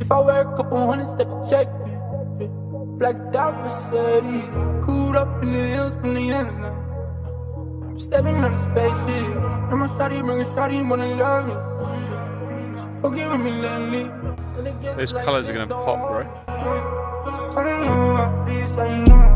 If I wear a couple hundreds that protect me, blacked out Mercedes, cooled up in the hills from the ends now. I'm stepping on the spaceship, and my shawty bring a shawty wanna love me. Forgive me lately. Those colours are gonna pop, bro. I don't know about this, I know.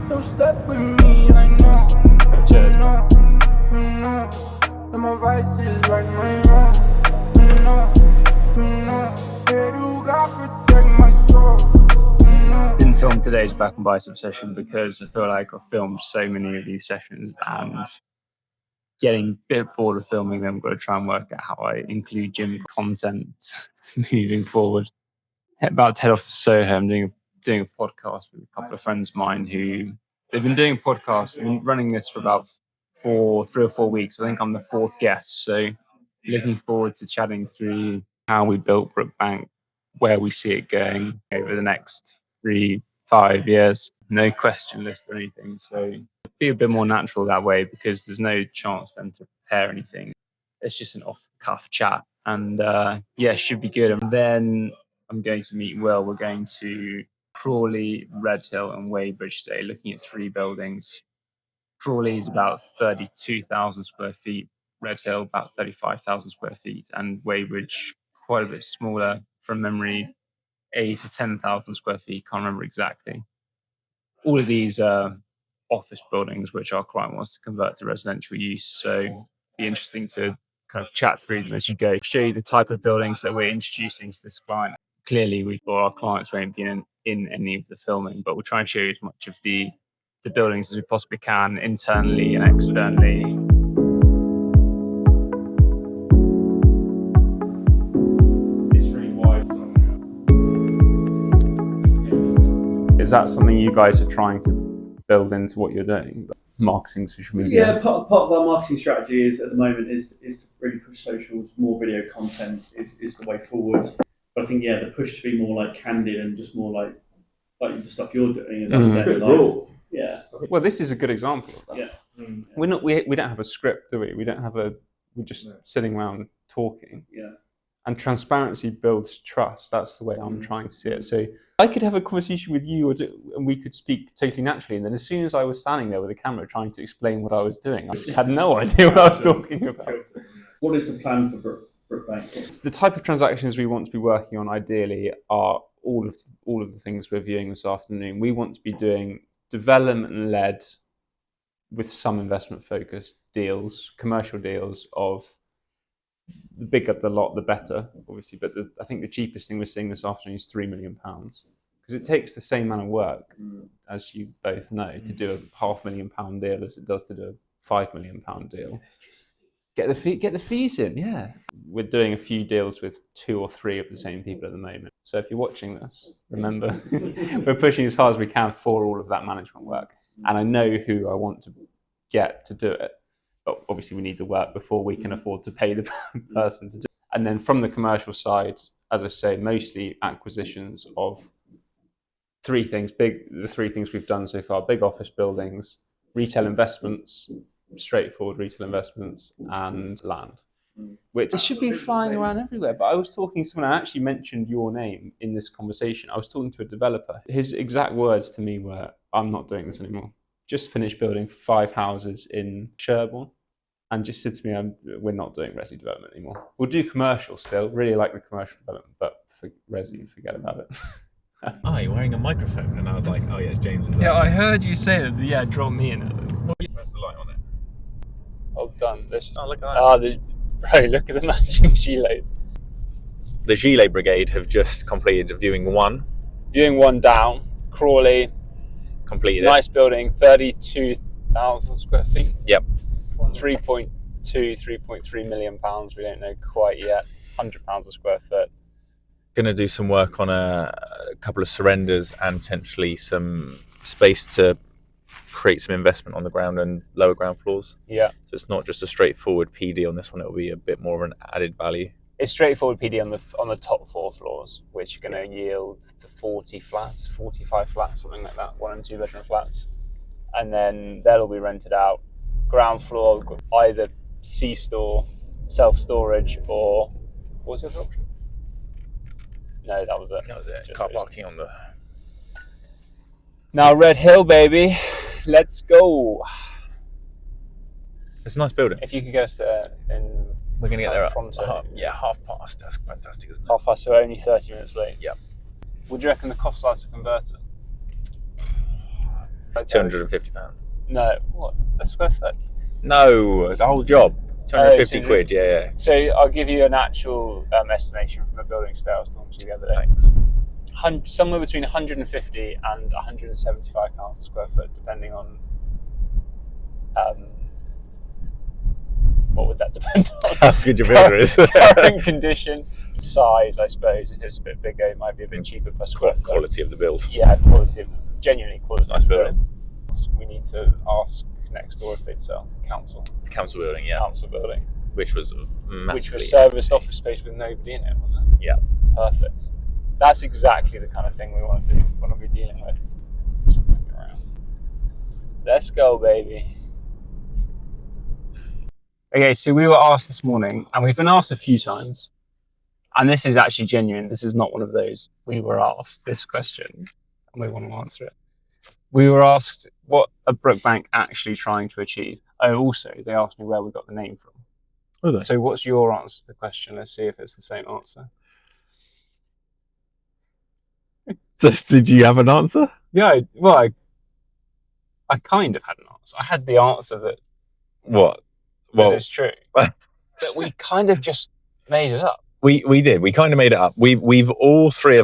So step with me, I know. Cheers. And my vices right, my wrong. Yeah, you got protect my soul. Didn't film today's back and bicep session because I feel like I've filmed so many of these sessions and getting a bit bored of filming them. I've got to try and work out how I include gym content moving forward. About to head off to Soho. I'm doing a podcast with a couple of friends of mine who they've been doing a podcast. They've been running this for about 3 or 4 weeks. I think I'm the fourth guest. So looking forward to chatting through how we built Brookbank, where we see it going over the next 3-5 years. No question list or anything. So it'll be a bit more natural that way because there's no chance then to prepare anything. It's just an off-the-cuff chat. And should be good. And then I'm going to meet Will. We're going to Crawley, Redhill and Weybridge today, looking at 3 buildings. Crawley is about 32,000 square feet, Redhill about 35,000 square feet, and Weybridge quite a bit smaller from memory, 8 to 10,000 square feet, can't remember exactly. All of these are office buildings which our client wants to convert to residential use, so it'll be interesting to kind of chat through them as you go, show you the type of buildings that we're introducing to this client. Clearly, our clients won't be in any of the filming, but we'll try and show you as much of the buildings as we possibly can, internally and externally. It's really wide. Is that something you guys are trying to build into what you're doing? Marketing, social media? Yeah, part of our marketing strategy is at the moment is to really push socials, more video content is the way forward. But I think the push to be more like candid and just more like the stuff you're doing. Yeah. Well, this is a good example of that. Yeah. We don't have a script, do we? We're just sitting around talking. Yeah. And transparency builds trust. That's the way I'm trying to see it. So I could have a conversation with you and we could speak totally naturally. And then as soon as I was standing there with a camera trying to explain what I was doing, I just had no idea what I was talking about. What is the plan for Brookbank? The type of transactions we want to be working on ideally are all of the things we're viewing this afternoon. We want to be doing development-led with some investment-focused deals, commercial deals of the bigger the lot, the better, obviously. But I think the cheapest thing we're seeing this afternoon is £3 million because it takes the same amount of work, as you both know, to do a £500,000 deal as it does to do a £5 million deal. Get the fees in, yeah. We're doing a few deals with 2 or 3 of the same people at the moment. So if you're watching this, remember, we're pushing as hard as we can for all of that management work. And I know who I want to get to do it. But obviously we need the work before we can afford to pay the person to do it. And then from the commercial side, as I say, mostly acquisitions of 3 things, the 3 things we've done so far: big office buildings, retail investments, straightforward retail investments, and land. Which it should be flying around everywhere. But I was talking to someone, I actually mentioned your name in this conversation. I was talking to a developer. His exact words to me were, "I'm not doing this anymore. Just finished building 5 houses in Sherborne." And just said to me, we're not doing resi development anymore. We'll do commercial still, really like the commercial development, but for resi, forget about it. Oh, you're wearing a microphone, and I was like, oh yeah, it's James. Yeah, I heard you say that. Yeah, draw me in. Press the light on it. Oh, done. Oh, look at that. Bro, look at the matching gilets. The Gilet Brigade have just completed viewing 1. Viewing 1 down, Crawley. Completed nice building, 32,000 square feet. Yep. 3.3 million pounds. We don't know quite yet. £100 a square foot. Going to do some work on a couple of surrenders and potentially some space to create some investment on the ground and lower ground floors. Yeah. So it's not just a straightforward PD on this one. It will be a bit more of an added value. It's straightforward PD on the top 4 floors, which are going to yield to 40 flats, 45 flats, something like that, 1 and 2 bedroom flats. And then they'll be rented out. Ground floor, either C-store, self-storage, or was the other option? No, that was it. That was it. Just Car those. parking on the. Now Red Hill, baby. Let's go. It's a nice building. If you could get us there in We're gonna get there at pronto. 1:30. That's fantastic, isn't it? Half past, so we're only 30 minutes late. Yep. Would you reckon the cost side to convert it? It's £250. No, what? A square foot? No, the whole job. 250 quid. Yeah. So I'll give you an actual estimation from a building surveyor I was talking to the other day. Thanks. Somewhere between 150 and 175 pounds a square foot, depending on what would that depend on? How good your builder is. Current condition, size, I suppose. If it's a bit bigger, it might be a bit cheaper per square foot. Quality of the build. Yeah, genuinely quality. It's a nice building. We need to ask next door if they'd sell. Council The council building, yeah. council building, Which was massively which was serviced office space with nobody in it, wasn't it? Yeah. Perfect. That's exactly the kind of thing we want to do. Want to be dealing with. Just fucking around. Let's go, baby. Okay, so we were asked this morning, and we've been asked a few times, and this is actually genuine. This is not one of those we were asked this question, and we want to answer it. We were asked what a Brookbank actually trying to achieve. Oh, also, they asked me where we got the name from. Okay. So what's your answer to the question? Let's see if it's the same answer. Did you have an answer? Yeah, I kind of had an answer. I had the answer that What? that is true. But we kind of just made it up. We did. We kind of made it up. We've all three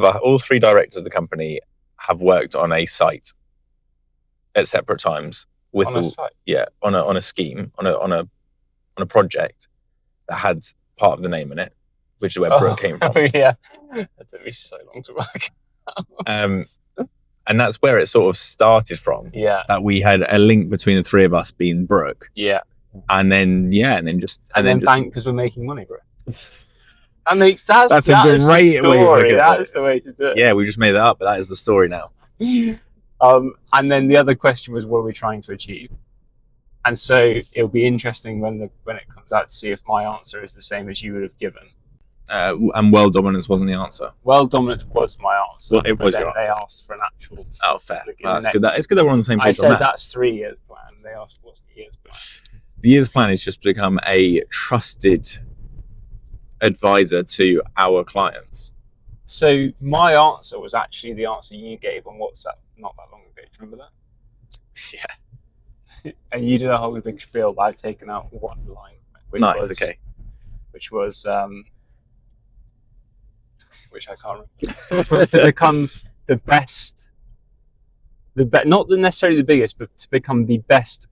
directors of the company have worked on a site at separate times with On a site? on a scheme on a project that had part of the name in it, which is where Brooke came from. Oh, yeah. That took me so long to work. And that's where it sort of started from. Yeah. That we had a link between the three of us being Brooke, Yeah. and then bank because we're making money, bro. That's a that is the great way to look story. at That's it. the way to do it. Yeah, we just made that up, but that is the story now. And then the other question was, what are we trying to achieve? And so it'll be interesting when it comes out to see if my answer is the same as you would have given. And world dominance wasn't the answer. Well, dominant was my answer. Well, it was but your then they answer. asked for an actual. Oh, fair. Like, Well, that's good. It's good that we're on the same page I on said that. that's 3 years plan. They asked what's the years plan. The year's plan is just to become a trusted advisor to our clients. So my answer was actually the answer you gave on WhatsApp not that long ago. Do you remember that? Yeah. And you did a whole big spiel, but I've taken out one line. Which was which I can't remember. Which was to become the best, not necessarily the biggest, but to become the best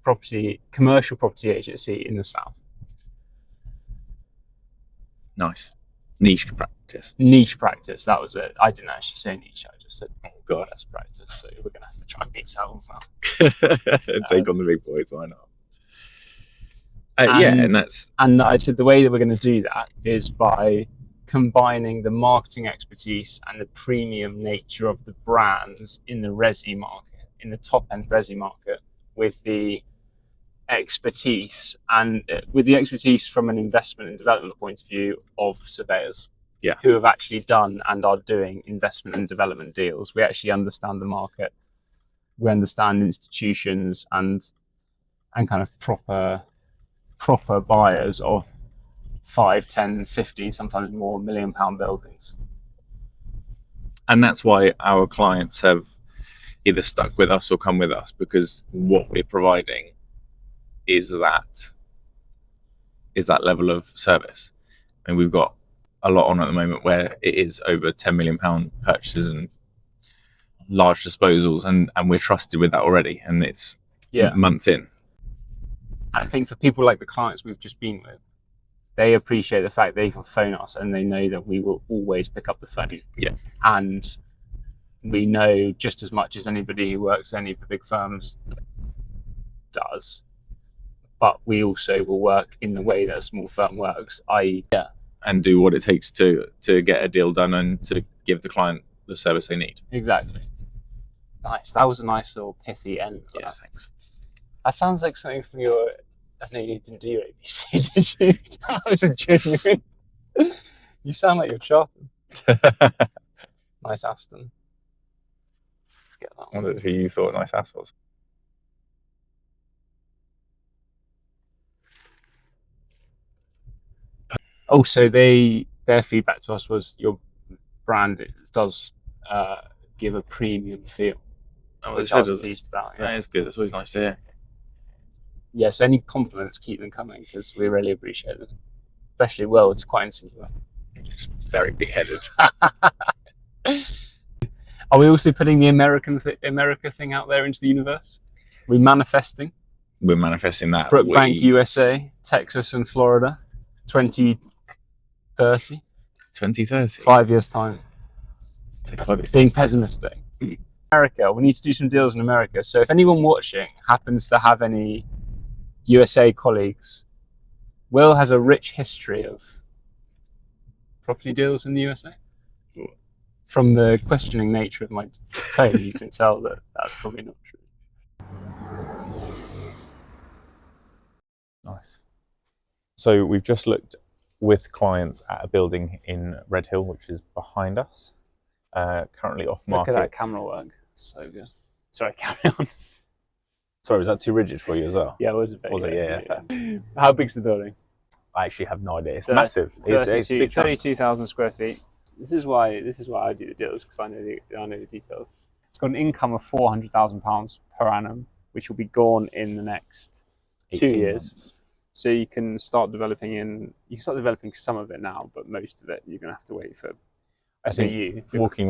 commercial property agency in the South. Nice. Niche practice. Niche practice, that was it. I didn't actually say niche, I just said, oh God. best practice. So we're going to have to try and beat sales now. Take on the big boys, why not? And I said the way that we're going to do that is by combining the marketing expertise and the premium nature of the brands in the resi market, in the top end resi market, with the expertise from an investment and development point of view of surveyors. Yeah. Who have actually done and are doing investment and development deals. We actually understand the market. We understand institutions and kind of proper buyers of 5, 10, 15, sometimes more £1 million buildings. And that's why our clients have either stuck with us or come with us, because what we're providing is that level of service. And we've got a lot on at the moment where it is over £10 million purchases and large disposals, and we're trusted with that already, and it's months in. I think for people like the clients we've just been with, they appreciate the fact they can phone us and they know that we will always pick up the phone. Yeah. And we know just as much as anybody who works at any of the big firms does, but we also will work in the way that a small firm works, i.e. and do what it takes to get a deal done and to give the client the service they need. Exactly. Nice. That was a nice little pithy end. Yeah, thanks. That sounds like something from your... I know you didn't do your ABC, did you? That was a genuine... You sound like you're chartered. Nice Aston. Let's get that I one. wondered who you thought nice ass was. Also, their feedback to us was your brand does give a premium feel, Oh, which I was pleased about. That is good. That's always nice to hear. Yeah, so any compliments, keep them coming because we really appreciate them. Especially, well, it's quite insular. It's very big-headed. Are we also putting the America thing out there into the universe? We're manifesting. We're manifesting that. Brookbank, USA, Texas, and Florida, 2030. 2030. 5 years' time. Take 5 years. Being pessimistic. America, we need to do some deals in America. So if anyone watching happens to have any USA colleagues, Will has a rich history of property deals in the USA. From the questioning nature of my tone, you can tell that that's probably not true. Nice. So we've just looked with clients at a building in Redhill, which is behind us, currently off market. Look at that camera work. So good. Sorry, carry on. Sorry, was that too rigid for you as well? Yeah, it was a bit. Was it? Yeah. How big's the building? I actually have no idea. It's massive. It's a big chunk. 32,000 square feet. This is why I do the deals, because I know the details. It's got an income of £400,000 per annum, which will be gone in the next 2 years. Months. So you can start developing some of it now, but most of it you're going to have to wait for. Walking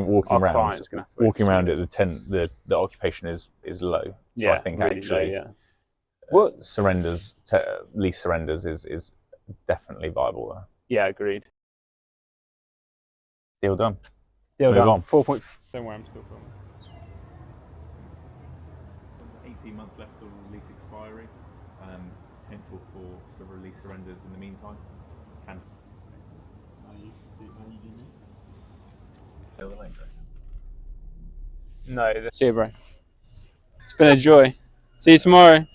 around it, the occupation is low. So I think really actually low, yeah. Lease surrenders is definitely viable there. Yeah, agreed. Deal done. Deal done. On. 4. Don't worry, I'm still filming. 18 months left till lease expiry. Potential for several lease surrenders in the meantime. No, see you, bro. It's been a joy. See you tomorrow.